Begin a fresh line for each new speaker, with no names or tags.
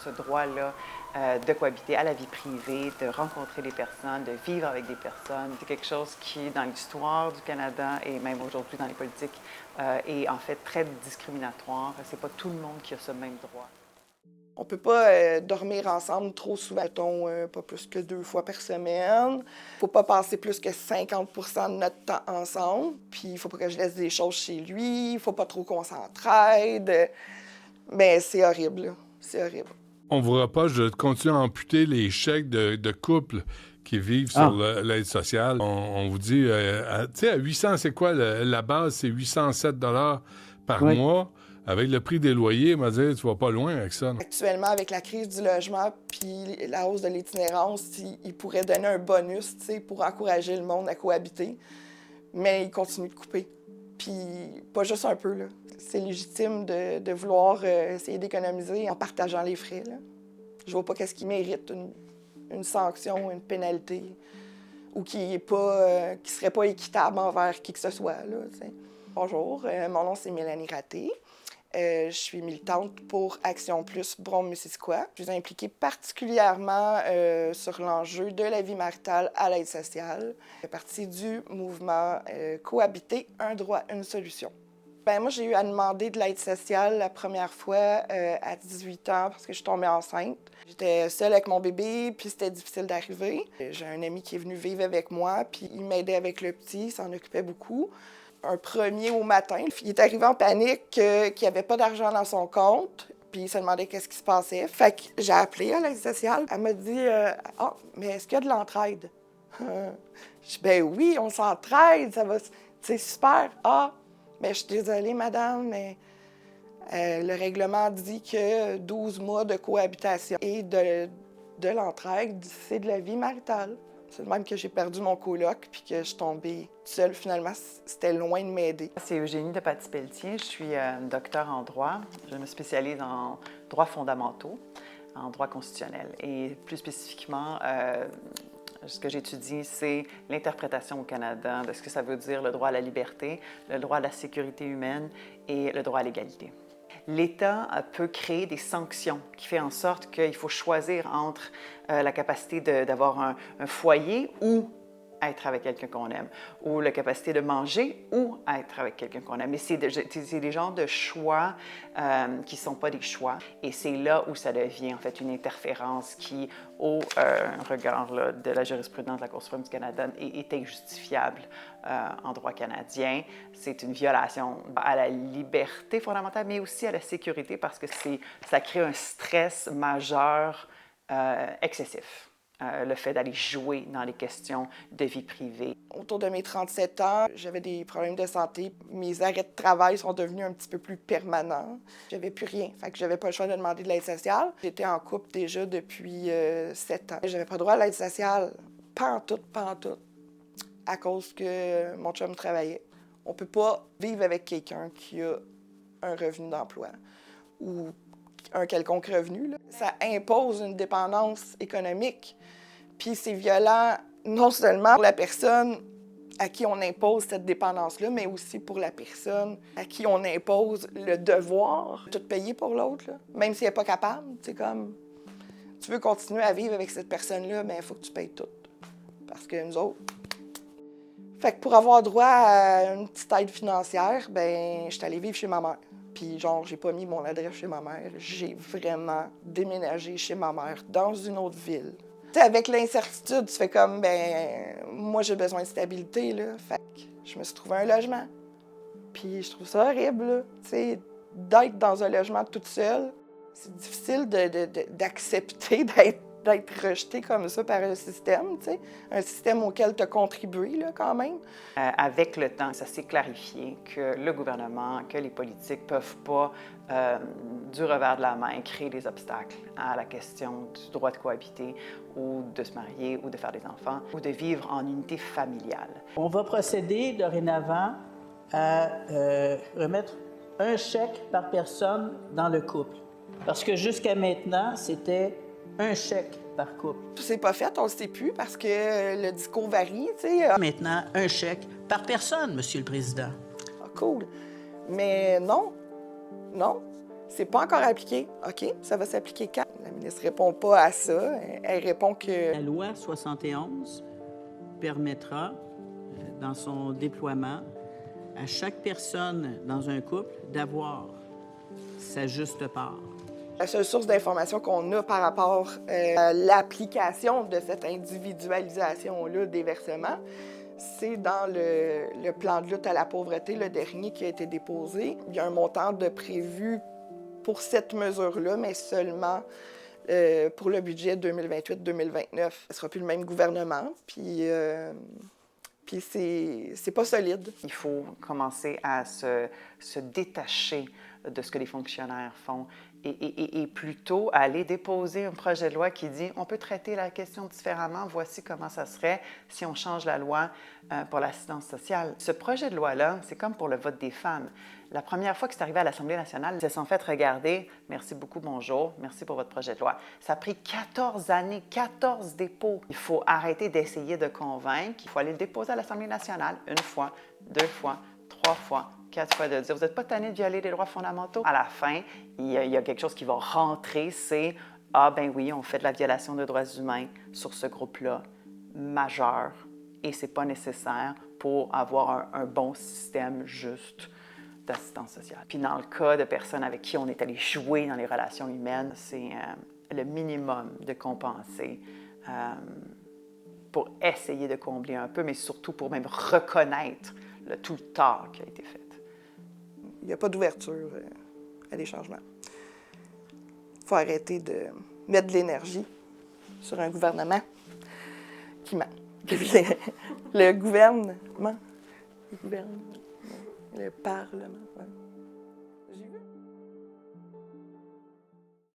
ce droit-là de cohabiter à la vie privée, de rencontrer des personnes, de vivre avec des personnes. C'est quelque chose qui, dans l'histoire du Canada et même aujourd'hui dans les politiques, est en fait très discriminatoire. C'est pas tout le monde qui a ce même droit.
On peut pas dormir ensemble trop souvent, mettons, pas plus que 2 fois par semaine. Faut pas passer plus que 50 % de notre temps ensemble. Puis il faut pas que je laisse des choses chez lui. Il faut pas trop qu'on s'entraide. Mais c'est horrible, là. C'est horrible.
On vous reproche de continuer à amputer les chèques de couples qui vivent sur l'aide sociale. On vous dit, tu sais, à 800, c'est quoi? La base, c'est 807 $ par mois. Avec le prix des loyers, on va dire, tu vas pas loin avec ça. Non?
Actuellement, avec la crise du logement puis la hausse de l'itinérance, ils pourraient donner un bonus, tu sais, pour encourager le monde à cohabiter. Mais ils continuent de couper. Puis pas juste un peu, là. C'est légitime de vouloir essayer d'économiser en partageant les frais, là. Je vois pas qu'est-ce qui mérite une sanction, une pénalité, ou qui serait pas équitable envers qui que ce soit, là, t'sais. Bonjour, mon nom c'est Mélanie Raté. Je suis militante pour Action Plus Brome-Missisquoi. Je suis impliquée particulièrement sur l'enjeu de la vie maritale à l'aide sociale. Je fais partie du mouvement Cohabiter, un droit, une solution. Moi, j'ai eu à demander de l'aide sociale la première fois à 18 ans parce que je suis tombée enceinte. J'étais seule avec mon bébé, puis c'était difficile d'arriver. J'ai un ami qui est venu vivre avec moi, puis il m'aidait avec le petit, il s'en occupait beaucoup. Un premier au matin, il est arrivé en panique qu'il n'y avait pas d'argent dans son compte, puis il se demandait qu'est-ce qui se passait. Fait que j'ai appelé à l'aide sociale. Elle m'a dit « Ah, mais est-ce qu'il y a de l'entraide? » Je dis « Ben oui, on s'entraide, ça va, c'est super. » « Ah, mais je suis désolée, madame, mais le règlement dit que 12 mois de cohabitation et de l'entraide, c'est de la vie maritale. » C'est de même que j'ai perdu mon coloc puis que je suis tombée seule. Finalement, c'était loin de m'aider.
C'est Eugénie de Paty-Pelletier. Je suis docteur en droit. Je me spécialise en droits fondamentaux, en droit constitutionnel. Et plus spécifiquement, ce que j'étudie, c'est l'interprétation au Canada de ce que ça veut dire le droit à la liberté, le droit à la sécurité humaine et le droit à l'égalité. L'État peut créer des sanctions qui font en sorte qu'il faut choisir entre la capacité d'avoir un foyer ou être avec quelqu'un qu'on aime, ou la capacité de manger ou être avec quelqu'un qu'on aime. Mais c'est des genres de choix qui ne sont pas des choix. Et c'est là où ça devient en fait une interférence qui, au regard là, de la jurisprudence de la Cour suprême du Canada, est injustifiable en droit canadien. C'est une violation à la liberté fondamentale, mais aussi à la sécurité parce que ça crée un stress majeur excessif. Le fait d'aller jouer dans les questions de vie privée.
Autour de mes 37 ans, j'avais des problèmes de santé. Mes arrêts de travail sont devenus un petit peu plus permanents. J'avais plus rien, fait que j'avais pas le choix de demander de l'aide sociale. J'étais en couple déjà depuis 7 ans. J'avais pas droit à l'aide sociale, pas en tout, à cause que mon chum travaillait. On peut pas vivre avec quelqu'un qui a un revenu d'emploi ou un quelconque revenu, là. Ça impose une dépendance économique. Puis c'est violent non seulement pour la personne à qui on impose cette dépendance-là, mais aussi pour la personne à qui on impose le devoir de tout payer pour l'autre, là. Même si elle n'est pas capable. C'est comme, tu veux continuer à vivre avec cette personne-là, mais il faut que tu payes tout. Parce que nous autres... Fait que pour avoir droit à une petite aide financière, je suis allée vivre chez ma mère. Puis genre, j'ai pas mis mon adresse chez ma mère. J'ai vraiment déménagé chez ma mère dans une autre ville. T'sais, avec l'incertitude, tu fais comme, moi j'ai besoin de stabilité, là. Fait que je me suis trouvé un logement. Puis je trouve ça horrible, là. T'sais, d'être dans un logement toute seule. C'est difficile d'accepter d'être rejeté comme ça par un système, tu sais, un système auquel tu as contribué, là, quand même.
Avec le temps, ça s'est clarifié que le gouvernement, que les politiques peuvent pas, du revers de la main, créer des obstacles à la question du droit de cohabiter ou de se marier ou de faire des enfants ou de vivre en unité familiale.
On va procéder dorénavant à remettre un chèque par personne dans le couple. Parce que jusqu'à maintenant, c'était un chèque par couple.
C'est pas fait, on le sait plus, parce que le discours varie, tu sais.
Maintenant, un chèque par personne, Monsieur le Président.
Ah, cool. Mais non. C'est pas encore appliqué. OK, ça va s'appliquer quand? La ministre répond pas à ça. Elle répond que...
La loi 71 permettra, dans son déploiement, à chaque personne dans un couple d'avoir sa juste part.
La seule source d'information qu'on a par rapport à l'application de cette individualisation-là des versements, c'est dans le plan de lutte à la pauvreté, le dernier qui a été déposé. Il y a un montant de prévu pour cette mesure-là, mais seulement pour le budget 2028-2029. Ce ne sera plus le même gouvernement, puis c'est pas solide.
Il faut commencer à se détacher de ce que les fonctionnaires font et plutôt aller déposer un projet de loi qui dit on peut traiter la question différemment, voici comment ça serait si on change la loi pour l'assistance sociale. Ce projet de loi-là, c'est comme pour le vote des femmes. La première fois que c'est arrivé à l'Assemblée nationale, ils se sont fait regarder « Merci beaucoup, bonjour, merci pour votre projet de loi ». Ça a pris 14 années, 14 dépôts. Il faut arrêter d'essayer de convaincre. Il faut aller le déposer à l'Assemblée nationale une fois, 2 fois, 3 fois, 4 fois, de dire « Vous n'êtes pas tanné de violer les droits fondamentaux ». À la fin, il y a quelque chose qui va rentrer, c'est « Ah ben oui, on fait de la violation de droits humains sur ce groupe-là, majeur, et c'est pas nécessaire pour avoir un bon système juste d'assistance sociale ». Puis dans le cas de personnes avec qui on est allé jouer dans les relations humaines, c'est le minimum de compenser pour essayer de combler un peu, mais surtout pour même reconnaître tout le tort qui a été fait.
Il n'y a pas d'ouverture à des changements. Il faut arrêter de mettre de l'énergie sur un gouvernement qui ment. Le gouvernement, le Parlement. Ouais. J'ai vu.